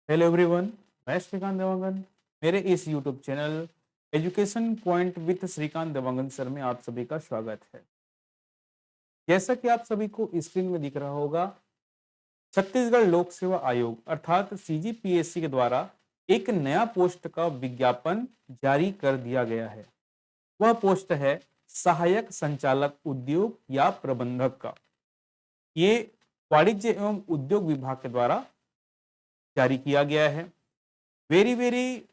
Hello everyone. मैं श्रीकांत देवांगन। मेरे इस YouTube channel education point with Shrikant Dewangan sir में आप सभी का स्वागत है। जैसा कि आप सभी को स्क्रीन में दिख रहा होगा, छत्तीसगढ़ लोक सेवा आयोग अर्थात सीजीपीएससी के द्वारा एक नया पोस्ट का विज्ञापन जारी कर दिया गया है। वह पोस्ट है सहायक संचालक उद्योग या प्रबंधक का। ये वाणिज्य एवं उद्योग विभाग के द्वारा जारी किया गया है। वेरी वेरी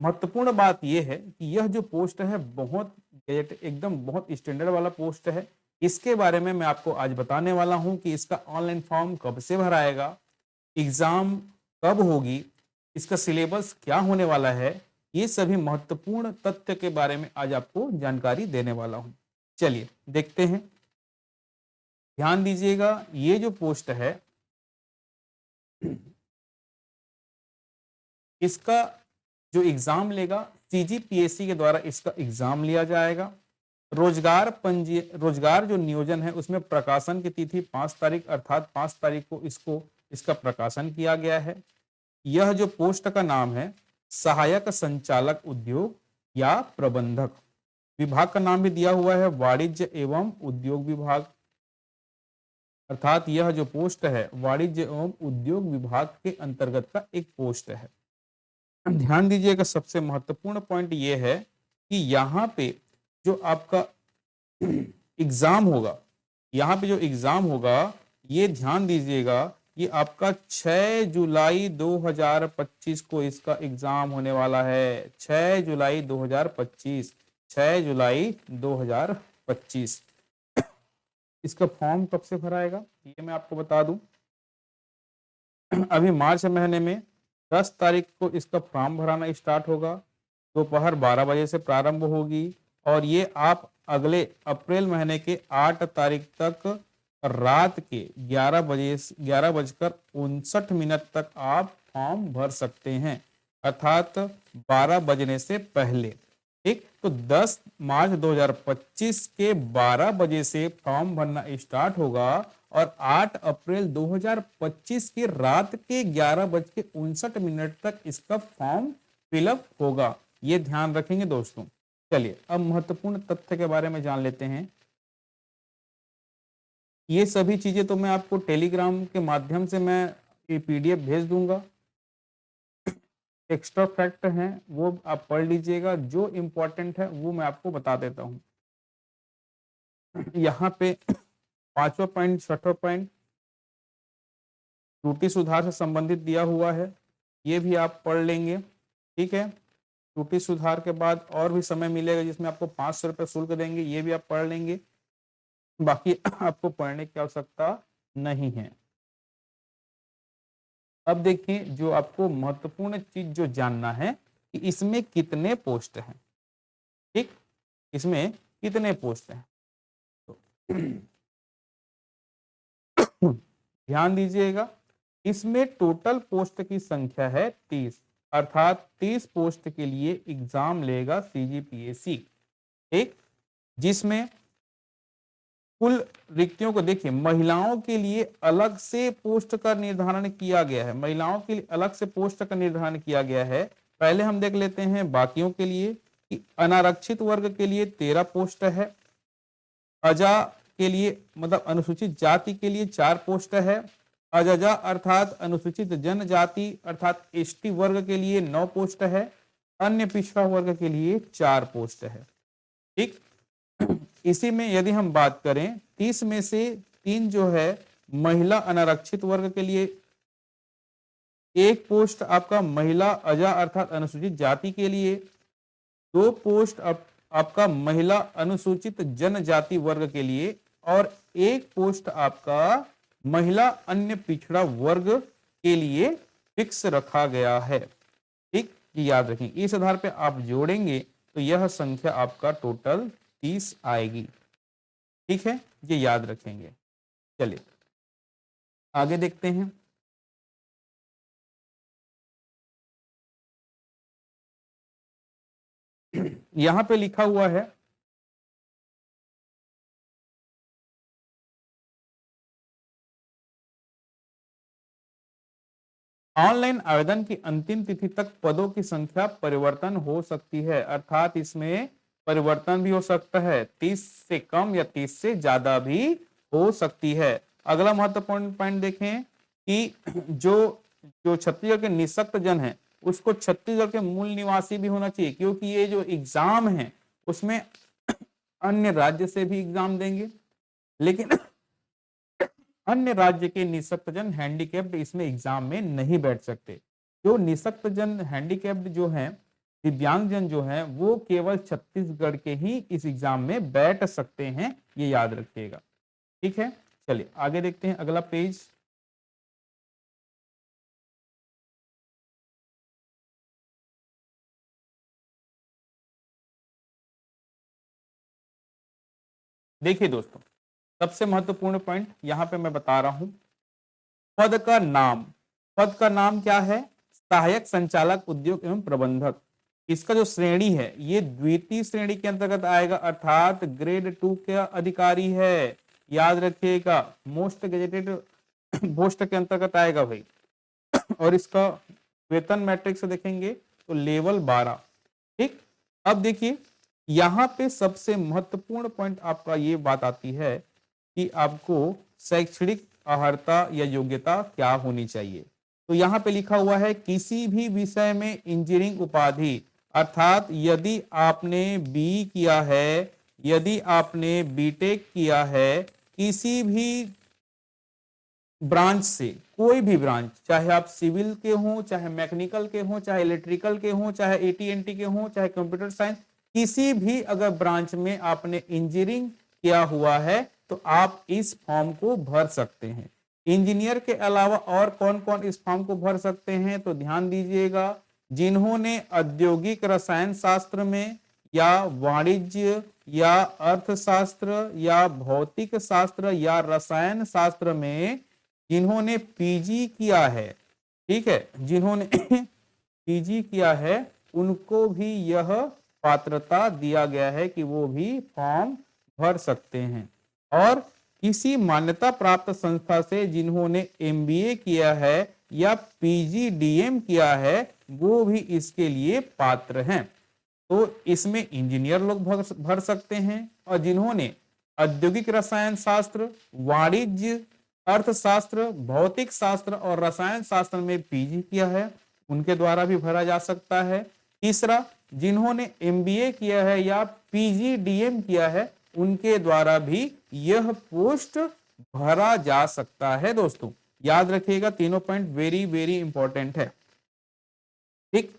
महत्वपूर्ण बात यह है कि यह जो पोस्ट है बहुत एकदम बहुत स्टैंडर्ड वाला पोस्ट है। इसके बारे में मैं आपको आज बताने वाला हूं कि इसका ऑनलाइन फॉर्म कब से भराएगा, एग्जाम कब होगी, इसका सिलेबस क्या होने वाला है। ये सभी महत्वपूर्ण तथ्य के बारे में आज आपको जानकारी देने वाला हूं। चलिए देखते हैं। ध्यान दीजिएगा, ये जो पोस्ट है इसका जो एग्जाम लेगा सीजीपीएससी के द्वारा इसका एग्जाम लिया जाएगा। रोजगार जो नियोजन है उसमें प्रकाशन की तिथि 5 तारीख अर्थात 5 तारीख को इसका प्रकाशन किया गया है। यह जो पोस्ट का नाम है सहायक संचालक उद्योग या प्रबंधक। विभाग का नाम भी दिया हुआ है वाणिज्य एवं उद्योग विभाग, अर्थात यह जो पोस्ट है वाणिज्य एवं उद्योग विभाग के अंतर्गत का एक पोस्ट है। ध्यान दीजिएगा, सबसे महत्वपूर्ण पॉइंट यह है कि यहाँ पे जो आपका एग्जाम होगा, यहाँ पे जो एग्जाम होगा ये ध्यान दीजिएगा, ये आपका 6 जुलाई 2025 को इसका एग्जाम होने वाला है। 6 जुलाई 2025, 6 जुलाई 2025। इसका फॉर्म कब से भराएगा ये मैं आपको बता दूं। अभी मार्च महीने में 10 तारीख को इसका फॉर्म भराना स्टार्ट होगा। दोपहर 12 बजे से प्रारंभ होगी और ये आप अगले अप्रैल महीने के 8 तारीख तक रात के 11 बजकर 59 तक आप फॉर्म भर सकते हैं, अर्थात 12 बजने से पहले। ठीक, तो 10 मार्च 2025 के 12 बजे से फॉर्म भरना स्टार्ट होगा और 8 अप्रैल 2025 की रात के 11 बज के 59 तक इसका फॉर्म फिलअप होगा। ये ध्यान रखेंगे दोस्तों। चलिए अब महत्वपूर्ण तथ्य के बारे में जान लेते हैं। ये सभी चीजें तो मैं आपको टेलीग्राम के माध्यम से मैं ये पीडीएफ भेज दूंगा। एक्स्ट्रा फैक्ट हैं वो आप पढ़ लीजिएगा, जो इंपॉर्टेंट है वो मैं आपको बता देता हूं। यहाँ पे 5वां पॉइंट 6वां पॉइंट त्रुटि सुधार से संबंधित दिया हुआ है, ये भी आप पढ़ लेंगे। ठीक है, त्रुटि सुधार के बाद और भी समय मिलेगा जिसमें आपको 500 रुपये शुल्क देंगे, ये भी आप पढ़ लेंगे। बाकी आपको पढ़ने की आवश्यकता नहीं है। अब देखिए, जो आपको महत्वपूर्ण चीज जो जानना है कि इसमें कितने पोस्ट हैं। ठीक, इसमें कितने पोस्ट हैं तो ध्यान दीजिएगा, इसमें टोटल पोस्ट की संख्या है 30, अर्थात 30 पोस्ट के लिए एग्जाम लेगा सीजीपीएससी। ठीक, जिसमें कुल रिक्तियों को देखिए, महिलाओं के लिए अलग से पोस्ट का निर्धारण किया गया है। महिलाओं के लिए अलग से पोस्ट का निर्धारण किया गया है। पहले हम देख लेते हैं बाकियों के लिए कि अनारक्षित वर्ग के लिए 13 पोस्ट है, अजा के लिए मतलब अनुसूचित जाति के लिए 4 पोस्ट है, अजजा अर्थात अनुसूचित जनजाति अर्थात एसटी वर्ग के लिए 9 पोस्ट है, अन्य पिछड़ा वर्ग के लिए 4 पोस्ट है। ठीक, इसी में यदि हम बात करें 30 में से 3 जो है महिला अनारक्षित वर्ग के लिए, एक पोस्ट आपका महिला अजा अर्थात अनुसूचित जाति के लिए, 2 पोस्ट आपका महिला अनुसूचित जनजाति वर्ग के लिए और 1 पोस्ट आपका महिला अन्य पिछड़ा वर्ग के लिए फिक्स रखा गया है। ठीक, ये याद रखेंगे। इस आधार पे आप जोड़ेंगे तो यह संख्या आपका टोटल 30 आएगी। ठीक है, ये याद रखेंगे। चलिए आगे देखते हैं। यहां पे लिखा हुआ है ऑनलाइन आवेदन की अंतिम तिथि तक पदों की संख्या परिवर्तन हो सकती है, अर्थात इसमें परिवर्तन भी हो सकता है, 30 से कम या 30 से ज्यादा भी हो सकती है। अगला महत्वपूर्ण पॉइंट देखें कि जो जो छत्तीसगढ़ के निःशक्त जन है उसको छत्तीसगढ़ के मूल निवासी भी होना चाहिए, क्योंकि ये जो एग्जाम है उसमें अन्य राज्य से भी एग्जाम देंगे, लेकिन अन्य राज्य के निःशक्त जन हैंडीकैप्ड इसमें एग्जाम में नहीं बैठ सकते। जो निःशक्त जन हैंडीकैप्ड जो हैं, दिव्यांग जन जो हैं, वो केवल छत्तीसगढ़ के ही इस एग्जाम में बैठ सकते हैं, ये याद रखिएगा। ठीक है, चलिए आगे देखते हैं अगला पेज। देखिए दोस्तों, सबसे महत्वपूर्ण पॉइंट यहां पे मैं बता रहा हूं, पद का नाम। पद का नाम क्या है? सहायक संचालक उद्योग एवं प्रबंधक। इसका जो श्रेणी है ये द्वितीय श्रेणी के अंतर्गत आएगा, अर्थात ग्रेड 2 का अधिकारी है, याद रखिएगा, मोस्ट गेजेटेड पोस्ट के अंतर्गत आएगा भाई। और इसका वेतन मैट्रिक्स देखेंगे तो लेवल 12। ठीक, अब देखिए यहां पे सबसे महत्वपूर्ण पॉइंट आपका ये बात आती है कि आपको शैक्षणिक अर्हता या योग्यता क्या होनी चाहिए। तो यहाँ पे लिखा हुआ है किसी भी विषय में इंजीनियरिंग उपाधि, अर्थात यदि आपने बी किया है, यदि आपने बीटेक किया है, किसी भी ब्रांच से, कोई भी ब्रांच, चाहे आप सिविल के हो, चाहे मैकेनिकल के हो, चाहे इलेक्ट्रिकल के हो, चाहे एटीएनटी के हो, चाहे कंप्यूटर साइंस, किसी भी अगर ब्रांच में आपने इंजीनियरिंग किया हुआ है तो आप इस फॉर्म को भर सकते हैं। इंजीनियर के अलावा और कौन कौन इस फॉर्म को भर सकते हैं? तो ध्यान दीजिएगा, जिन्होंने औद्योगिक रसायन शास्त्र में या वाणिज्य या अर्थशास्त्र या भौतिक शास्त्र या रसायन शास्त्र में जिन्होंने पीजी किया है, ठीक है, जिन्होंने पीजी किया है उनको भी यह पात्रता दिया गया है कि वो भी फॉर्म भर सकते हैं। और किसी मान्यता प्राप्त संस्था से जिन्होंने एमबीए किया है या पीजीडीएम किया है वो भी इसके लिए पात्र हैं। तो इसमें इंजीनियर लोग भर सकते हैं, और जिन्होंने औद्योगिक रसायन शास्त्र, वाणिज्य, अर्थशास्त्र, भौतिक शास्त्र और रसायन शास्त्र में पीजी किया है उनके द्वारा भी भरा जा सकता है। तीसरा, जिन्होंने एमबीए किया है या पीजीडीएम किया है उनके द्वारा भी यह पोस्ट भरा जा सकता है। दोस्तों याद रखिएगा, तीनों पॉइंट वेरी वेरी इंपॉर्टेंट है। ठीक,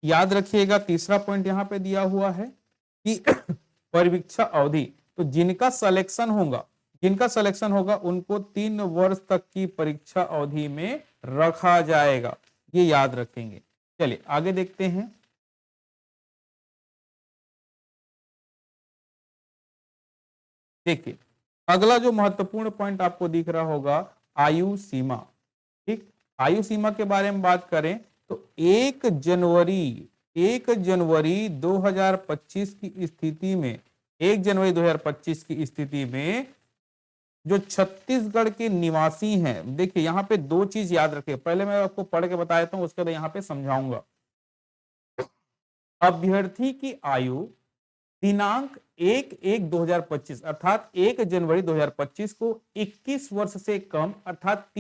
याद रखिएगा तीसरा पॉइंट यहां पे दिया हुआ है कि परीक्षा अवधि, तो जिनका सिलेक्शन होगा उनको 3 वर्ष तक की परीक्षा अवधि में रखा जाएगा, ये याद रखेंगे। चलिए आगे देखते हैं। देखिए अगला जो महत्वपूर्ण पॉइंट आपको दिख रहा होगा, आयु सीमा। ठीक, आयु सीमा के बारे में बात करें तो 1 जनवरी 2025 की स्थिति में, 1 जनवरी 2025 की स्थिति में जो छत्तीसगढ़ के निवासी हैं, देखिए यहां पे 2 चीज याद रखिए, पहले मैं आपको पढ़ के बता देता हूं, उसके बाद यहां पे समझाऊंगा। अभ्यर्थी की आयु दिनांक 1/1/2025 अर्थात 1 जनवरी 2025 को 21 वर्ष से कम अर्थात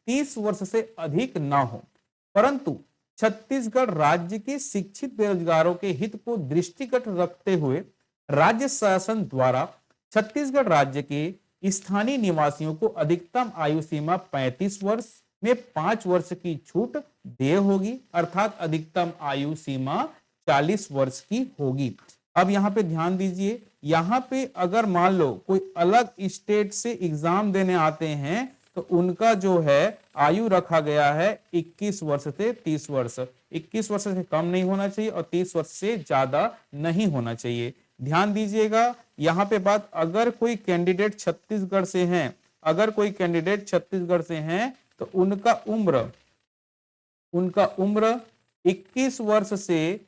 30 वर्ष से अधिक ना हो, परंतु छत्तीसगढ़ राज्य के शिक्षित बेरोजगारों के हित को दृष्टिगत रखते हुए राज्य शासन द्वारा छत्तीसगढ़ राज्य के स्थानीय निवासियों को अधिकतम आयु सीमा 35 वर्ष में 5 वर्ष की छूट देय होगी, अर्थात अधिकतम आयु सीमा 40 वर्ष की होगी। अब यहाँ पे ध्यान दीजिए, यहाँ पे अगर मान लो कोई अलग स्टेट से एग्जाम देने आते हैं तो उनका जो है आयु रखा गया है 21 वर्ष से 30 वर्ष, 21 वर्ष से कम नहीं होना चाहिए और 30 वर्ष से ज्यादा नहीं होना चाहिए। ध्यान दीजिएगा यहाँ पे बात, अगर कोई कैंडिडेट छत्तीसगढ़ से हैं, अगर कोई कैंडिडेट छत्तीसगढ़ से हैं तो उनका उम्र 21 वर्ष से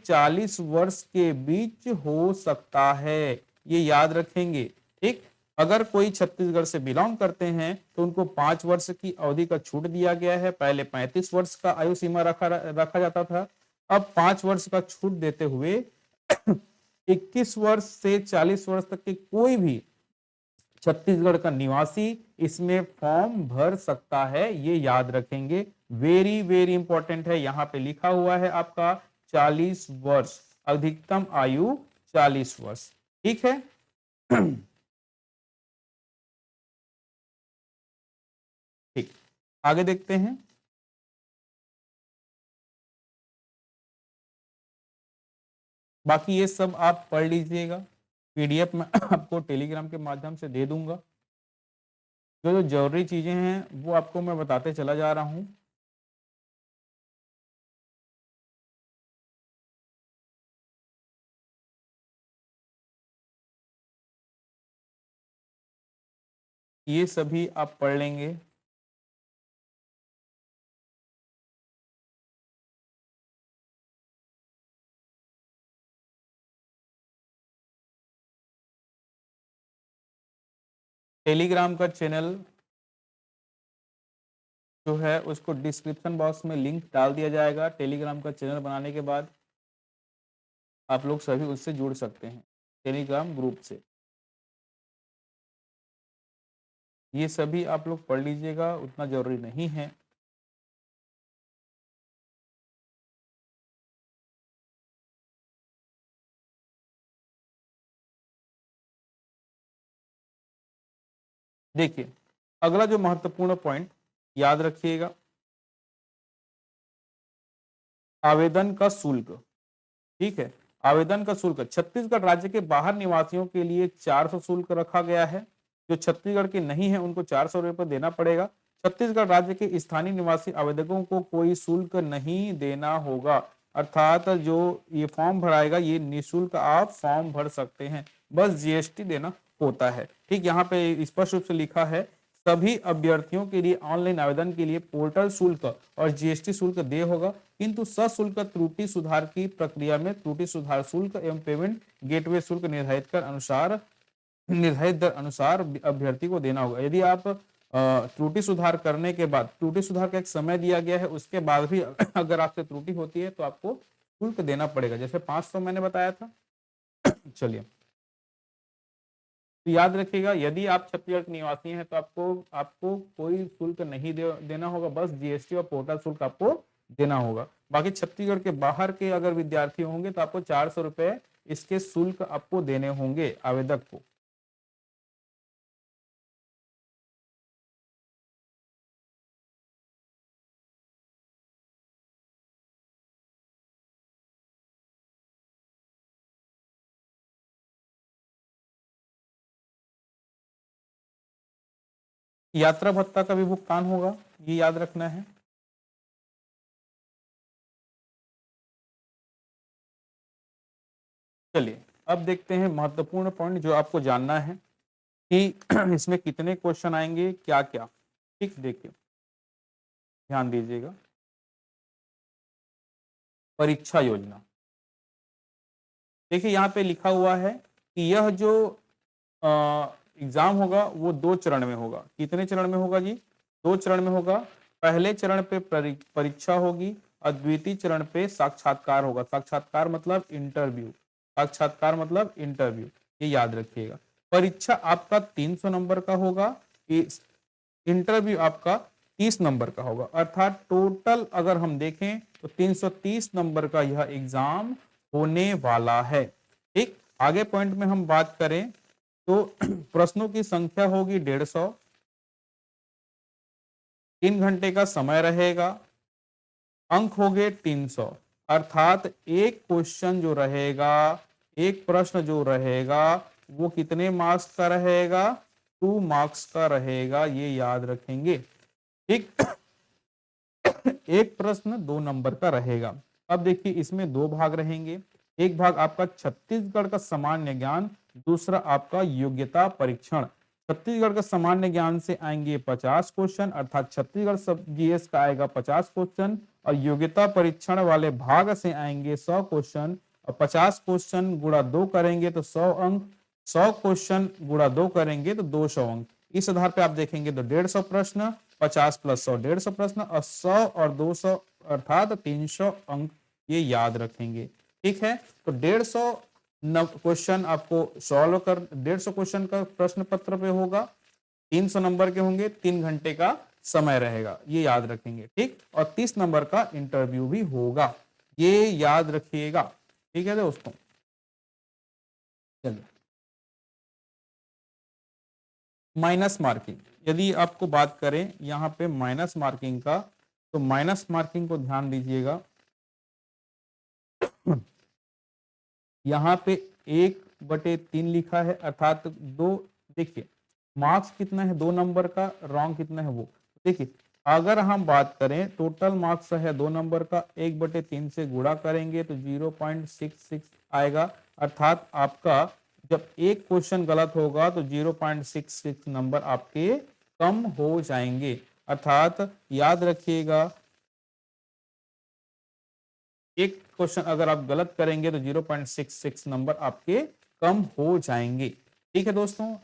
40 वर्ष के बीच हो सकता है, ये याद रखेंगे। ठीक, अगर कोई छत्तीसगढ़ से बिलोंग करते हैं तो उनको 5 वर्ष की अवधि का छूट दिया गया है। पहले 35 वर्ष का आयु सीमा रखा जाता था, अब 5 वर्ष का छूट देते हुए 21 वर्ष से 40 वर्ष तक के कोई भी छत्तीसगढ़ का निवासी इसमें फॉर्म भर सकता है, ये याद रखेंगे। वेरी वेरी इंपॉर्टेंट है, यहाँ पे लिखा हुआ है आपका 40 वर्ष, अधिकतम आयु 40 वर्ष। ठीक है। ठीक, आगे देखते हैं। बाकी ये सब आप पढ़ लीजिएगा, पीडीएफ में आपको टेलीग्राम के माध्यम से दे दूंगा। जो जो जरूरी चीजें हैं वो आपको मैं बताते चला जा रहा हूं। ये सभी आप पढ़ लेंगे। टेलीग्राम का चैनल जो है उसको डिस्क्रिप्शन बॉक्स में लिंक डाल दिया जाएगा। टेलीग्राम का चैनल बनाने के बाद आप लोग सभी उससे जुड़ सकते हैं, टेलीग्राम ग्रुप से। ये सभी आप लोग पढ़ लीजिएगा, उतना जरूरी नहीं है। देखिए, अगला जो महत्वपूर्ण पॉइंट याद रखिएगा, आवेदन का शुल्क। ठीक है, आवेदन का शुल्क छत्तीसगढ़ राज्य के बाहर निवासियों के लिए 400 शुल्क रखा गया है। जो छत्तीसगढ़ के नहीं है उनको 400 रुपये देना पड़ेगा। छत्तीसगढ़ राज्य के स्थानीय निवासी आवेदकों को कोई शुल्क नहीं देना होगा, अर्थात जो ये फॉर्म भराएगा ये निःशुल्क आप फॉर्म भर सकते हैं, बस जीएसटी देना होता है। ठीक, यहाँ पे स्पष्ट रूप से लिखा है सभी अभ्यर्थियों के लिए ऑनलाइन आवेदन के लिए पोर्टल शुल्क और जीएसटी शुल्क देय होगा, किंतु सशुल्क त्रुटि सुधार की प्रक्रिया में त्रुटि सुधार शुल्क एवं पेमेंट गेटवे शुल्क निर्धारित दर अनुसार अभ्यर्थी को देना होगा। यदि आप त्रुटि सुधार करने के बाद, त्रुटि सुधार का एक समय दिया गया है, उसके बाद भी अगर आपसे त्रुटि होती है तो आपको शुल्क देना पड़ेगा, जैसे 500 मैंने बताया था। चलिए, तो याद रखिएगा यदि आप छत्तीसगढ़ के निवासी हैं तो आपको कोई शुल्क नहीं देना होगा, बस जीएसटी और पोर्टल शुल्क आपको देना होगा। बाकी छत्तीसगढ़ के बाहर के अगर विद्यार्थी होंगे तो आपको 400 रुपए इसके शुल्क आपको देने होंगे आवेदक को। यात्रा भत्ता का भी भुगतान होगा, ये याद रखना है। चलिए, अब देखते हैं महत्वपूर्ण पॉइंट जो आपको जानना है कि इसमें कितने क्वेश्चन आएंगे, क्या क्या। ठीक, देखिए ध्यान दीजिएगा। परीक्षा योजना, देखिए यहाँ पे लिखा हुआ है कि यह जो एग्जाम होगा वो 2 चरण में होगा। कितने चरण में होगा जी? 2 चरण में होगा। पहले चरण पे परीक्षा होगी और द्वितीय चरण पे साक्षात्कार होगा। साक्षात्कार मतलब इंटरव्यू, साक्षात्कार मतलब इंटरव्यू, ये याद रखिएगा। परीक्षा आपका 300 नंबर का होगा, इंटरव्यू आपका 30 नंबर का होगा, अर्थात टोटल अगर हम देखें तो 330 नंबर का यह एग्जाम होने वाला है। ठीक, आगे पॉइंट में हम बात करें तो प्रश्नों की संख्या होगी 150, 3 घंटे का समय रहेगा, अंक हो गए 300, अर्थात एक क्वेश्चन जो रहेगा, एक प्रश्न जो रहेगा वो कितने मार्क्स का रहेगा? 2 मार्क्स का रहेगा, ये याद रखेंगे। ठीक, एक प्रश्न 2 नंबर का रहेगा। अब देखिए इसमें 2 भाग रहेंगे, एक भाग आपका छत्तीसगढ़ का सामान्य ज्ञान, दूसरा आपका योग्यता परीक्षण। छत्तीसगढ़ का सामान्य ज्ञान से आएंगे 50 क्वेश्चन, अर्थात छत्तीसगढ़ सब जीएस का आएगा 50 क्वेश्चन, और योग्यता परीक्षण वाले भाग से आएंगे 100 क्वेश्चन, और 50 क्वेश्चन गुणा 2 करेंगे तो 100 अंक, 100 क्वेश्चन गुणा 2 करेंगे तो 200 अंक। इस आधार पे आप देखेंगे तो 150 प्रश्न, 50 प्लस 100 150 प्रश्न, और 100 और 200 अर्थात 300 अंक ये याद रखेंगे। ठीक है, तो 150 क्वेश्चन आपको सॉल्व कर, 150 क्वेश्चन का प्रश्न पत्र पे होगा, 300 नंबर के होंगे, 3 घंटे का समय रहेगा, ये याद रखेंगे। ठीक, और 30 नंबर का इंटरव्यू भी होगा, ये याद रखिएगा। ठीक है दोस्तों, चलिए माइनस मार्किंग, यदि आपको बात करें यहाँ पे माइनस मार्किंग का, तो माइनस मार्किंग को ध्यान दीजिएगा। यहाँ पे 1/3 लिखा है, अर्थात 2, देखिए मार्क्स कितना है 2 नंबर का, रॉन्ग कितना है वो देखिए। अगर हम बात करें टोटल मार्क्स है 2 नंबर का, 1/3 से गुणा करेंगे तो 0.66 आएगा, अर्थात आपका जब एक क्वेश्चन गलत होगा तो 0.66 नंबर आपके कम हो जाएंगे। अर्थात याद रखिएगा, एक क्वेश्चन अगर आप गलत करेंगे तो 0.66 नंबर आपके कम हो जाएंगे। ठीक है दोस्तों,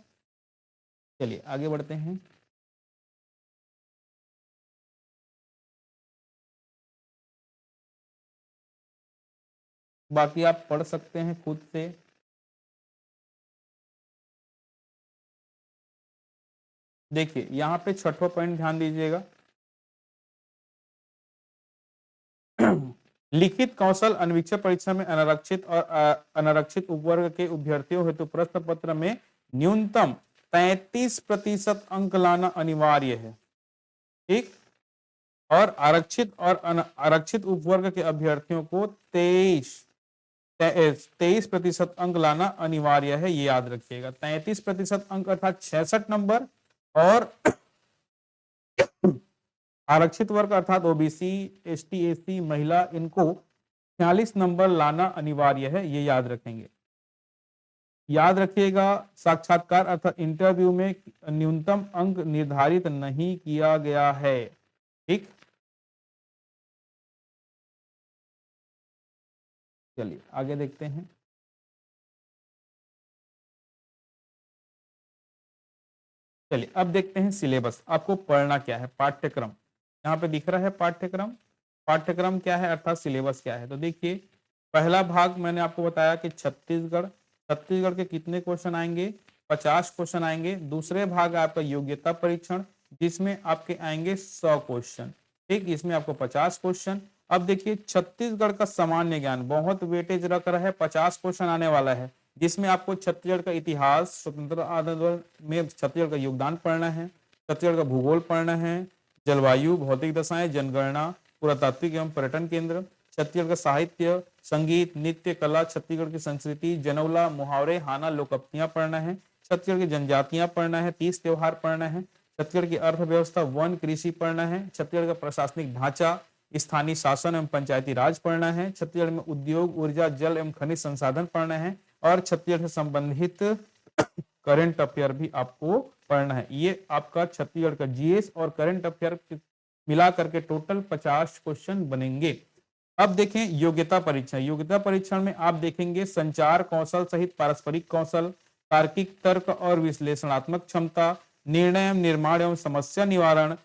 चलिए आगे बढ़ते हैं। बाकी आप पढ़ सकते हैं खुद से। देखिए यहाँ पे छठवां पॉइंट ध्यान दीजिएगा। लिखित कौशल अन्वीक्षक परीक्षा में अनारक्षित और अनारक्षित उपवर्ग के अभ्यर्थियों हेतु प्रश्न पत्र में न्यूनतम 33% अंक लाना अनिवार्य है। ठीक, और आरक्षित और आरक्षित उपवर्ग के अभ्यर्थियों को 23% अंक लाना अनिवार्य है, ये याद रखिएगा। 33% अंक अर्थात 66 नंबर, और आरक्षित वर्ग अर्थात ओबीसी, एसटी, एससी, महिला, इनको 46 नंबर लाना अनिवार्य है, ये याद रखेंगे। याद रखिएगा, साक्षात्कार अर्थात इंटरव्यू में न्यूनतम अंक निर्धारित नहीं किया गया है। ठीक, चलिए आगे देखते हैं। चलिए अब देखते हैं सिलेबस, आपको पढ़ना क्या है, पाठ्यक्रम। यहाँ पे दिख रहा है पाठ्यक्रम, पाठ्यक्रम क्या है अर्थात सिलेबस क्या है। तो देखिए पहला भाग मैंने आपको बताया कि छत्तीसगढ़, छत्तीसगढ़ के कितने क्वेश्चन आएंगे, 50 क्वेश्चन आएंगे। दूसरे भाग आपका योग्यता परीक्षण, जिसमें आपके आएंगे 100 क्वेश्चन। ठीक, इसमें आपको 50 क्वेश्चन। अब देखिए छत्तीसगढ़ का सामान्य ज्ञान बहुत वेटेज रख रहा है, 50 क्वेश्चन आने वाला है, जिसमें आपको छत्तीसगढ़ का इतिहास, स्वतंत्रता आंदोलन में छत्तीसगढ़ का योगदान पढ़ना है, छत्तीसगढ़ का भूगोल पढ़ना है, जलवायु, भौतिक दशाएं, जनगणना, पुरातात्विक एवं पर्यटन केंद्र, छत्तीसगढ़ का साहित्य, संगीत, नृत्य, कला, छत्तीसगढ़ की संस्कृति, जनौला, मुहावरे, हाना, लोकप्तियां पढ़ना है, छत्तीसगढ़ की जनजातियां पढ़ना है, 30 त्योहार पढ़ना है, छत्तीसगढ़ की अर्थव्यवस्था, वन कृषि पढ़ना है, छत्तीसगढ़ का प्रशासनिक ढांचा, स्थानीय शासन एवं पंचायती राज पढ़ना है, छत्तीसगढ़ में उद्योग, ऊर्जा, जल एवं खनिज संसाधन पढ़ना है, और छत्तीसगढ़ से संबंधित करंट अफेयर भी आपको पढ़ना है। ये आपका छत्तीसगढ़ का जीएस और करंट अफेयर मिला करके टोटल 50 क्वेश्चन बनेंगे। अब देखें योग्यता परीक्षण, योग्यता परीक्षण में आप देखेंगे संचार कौशल सहित पारस्परिक कौशल, तार्किक तर्क और विश्लेषणात्मक क्षमता, निर्णय एवं निर्माण एवं समस्या निवारण,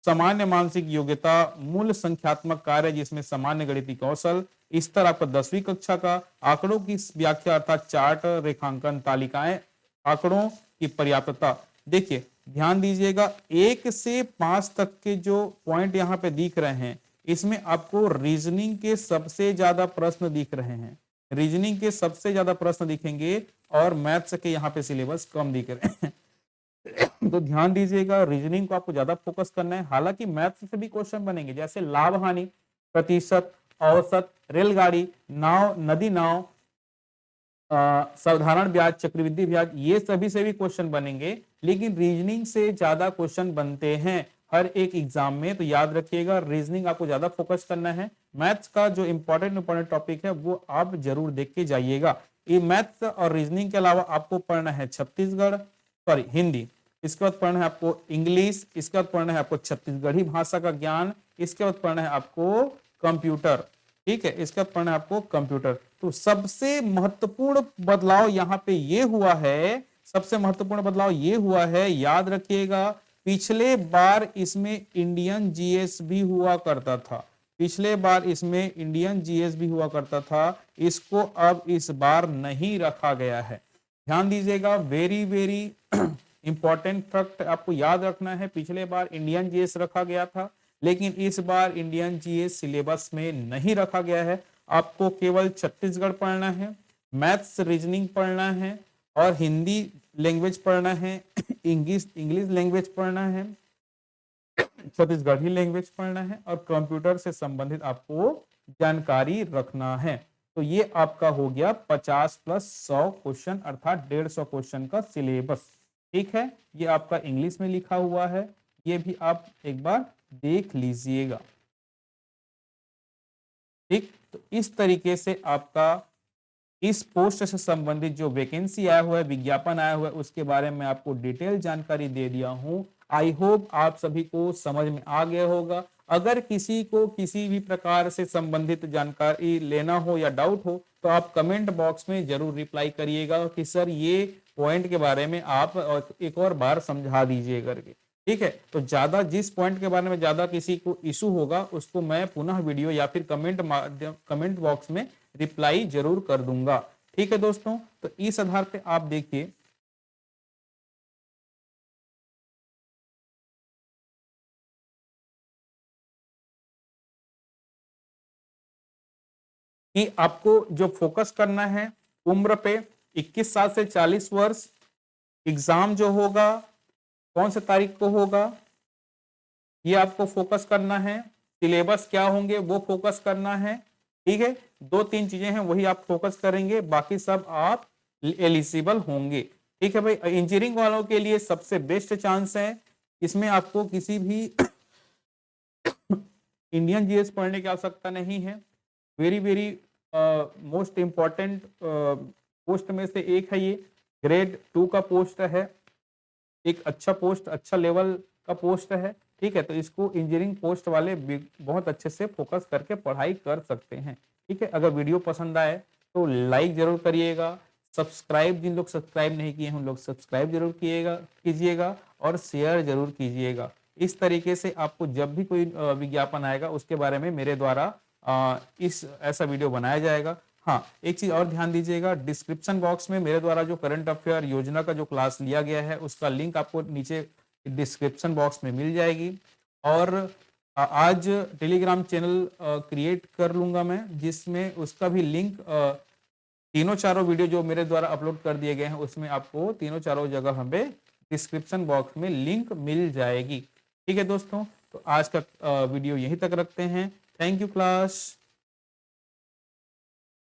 सामान्य मानसिक योग्यता, मूल संख्यात्मक कार्य जिसमें सामान्य गणितीय कौशल, स्तर आपका 10वीं कक्षा का, आंकड़ों की व्याख्या अर्थात चार्ट, रेखांकन, तालिकाएं, आंकड़ों की पर्याप्तता। देखिए ध्यान दीजिएगा 1 से 5 तक के जो पॉइंट यहाँ पे दिख रहे हैं, इसमें आपको रीजनिंग के सबसे ज्यादा प्रश्न दिख रहे हैं, रीजनिंग के सबसे ज्यादा प्रश्न दिखेंगे, और मैथ्स के यहाँ पे सिलेबस कम दिख रहे हैं। तो ध्यान दीजिएगा रीजनिंग को आपको ज्यादा फोकस करना है। हालांकि मैथ्स से भी क्वेश्चन बनेंगे, जैसे लाभ हानि, प्रतिशत, औसत, रेलगाड़ी, नाव, नदी नाव, साधारण ब्याज, चक्रवृद्धि ब्याज, ये सभी से भी क्वेश्चन बनेंगे, लेकिन रीजनिंग से ज्यादा क्वेश्चन बनते हैं हर एक एग्जाम में। तो याद रखिएगा रीजनिंग आपको ज्यादा फोकस करना है। मैथ्स का जो इंपॉर्टेंट टॉपिक है वो आप जरूर देख के जाइएगा। ये मैथ्स और रीजनिंग के अलावा आपको पढ़ना है छत्तीसगढ़, सॉरी हिंदी, इसके बाद पढ़ना है आपको इंग्लिश, इसके बाद पढ़ना है आपको छत्तीसगढ़ी भाषा का ज्ञान, इसके बाद पढ़ना है आपको कंप्यूटर। ठीक है, इसके बाद पढ़ना है आपको कंप्यूटर। तो सबसे महत्वपूर्ण बदलाव यहाँ पे ये हुआ है, सबसे महत्वपूर्ण बदलाव ये हुआ है, याद रखिएगा, पिछले बार इसमें इंडियन जीएस भी हुआ करता था, पिछले बार इसमें इंडियन जीएस भी हुआ करता था, इसको अब इस बार नहीं रखा गया है। ध्यान दीजिएगा, वेरी वेरी इंपॉर्टेंट फैक्ट आपको याद रखना है, पिछले बार इंडियन जीएस रखा गया था, लेकिन इस बार इंडियन जीएस सिलेबस में नहीं रखा गया है। आपको केवल छत्तीसगढ़ पढ़ना है, मैथ्स रीजनिंग पढ़ना है और हिंदी लैंग्वेज पढ़ना है, इंग्लिश लैंग्वेज पढ़ना है, छत्तीसगढ़ी लैंग्वेज पढ़ना है और कंप्यूटर से संबंधित आपको जानकारी रखना है। तो ये आपका हो गया 50 प्लस 100 क्वेश्चन अर्थात 150 क्वेश्चन का सिलेबस। ठीक है, ये आपका इंग्लिश में लिखा हुआ है, ये भी आप एक बार देख लीजिएगा। ठीक, तो इस तरीके से आपका इस पोस्ट से संबंधित जो वैकेंसी आया हुआ है, विज्ञापन आया हुआ है, उसके बारे में आपको डिटेल जानकारी दे दिया हूं। आई होप आप सभी को समझ में आ गया होगा। अगर किसी को किसी भी प्रकार से संबंधित जानकारी लेना हो या डाउट हो तो आप कमेंट बॉक्स में जरूर रिप्लाई करिएगा कि सर ये पॉइंट के बारे में आप एक और बार समझा दीजिए करके। ठीक है, तो ज्यादा जिस पॉइंट के बारे में ज्यादा किसी को इशू होगा उसको मैं पुनः वीडियो या फिर कमेंट बॉक्स में रिप्लाई जरूर कर दूंगा। ठीक है दोस्तों, तो इस आधार पे आप देखिए कि आपको जो फोकस करना है उम्र पे 21 साल से 40 वर्ष, एग्जाम जो होगा कौन से तारीख को होगा ये आपको फोकस करना है, सिलेबस क्या होंगे वो फोकस करना है। ठीक है, 2-3 चीजें हैं वही आप फोकस करेंगे, बाकी सब आप एलिजिबल होंगे। ठीक है भाई, इंजीनियरिंग वालों के लिए सबसे बेस्ट चांस है, इसमें आपको किसी भी इंडियन जीएस पढ़ने की आवश्यकता नहीं है। Very very most important post में से एक है ये, ग्रेड 2 का पोस्ट है, एक अच्छा पोस्ट, अच्छा लेवल का पोस्ट है। ठीक है, तो इसको इंजीनियरिंग पोस्ट वाले बहुत अच्छे से फोकस करके पढ़ाई कर सकते हैं। ठीक है, अगर वीडियो पसंद आए तो लाइक जरूर करिएगा, सब्सक्राइब जिन लोग सब्सक्राइब नहीं किए हैं उन लोग सब्सक्राइब जरूर कीजिएगा और शेयर जरूर कीजिएगा। इस तरीके से आपको जब भी कोई विज्ञापन आएगा उसके बारे में मेरे द्वारा इस ऐसा वीडियो बनाया जाएगा। हाँ, एक चीज और ध्यान दीजिएगा, डिस्क्रिप्शन बॉक्स में मेरे द्वारा जो करंट अफेयर योजना का जो क्लास लिया गया है उसका लिंक आपको नीचे डिस्क्रिप्शन बॉक्स में मिल जाएगी। और आज टेलीग्राम चैनल क्रिएट कर लूंगा मैं, जिसमें उसका भी लिंक तीनों चारों वीडियो जो मेरे द्वारा अपलोड कर दिए गए हैं उसमें आपको तीनों चारों जगह हमें डिस्क्रिप्शन बॉक्स में लिंक मिल जाएगी। ठीक है दोस्तों, तो आज का वीडियो यहीं तक रखते हैं। Thank you class.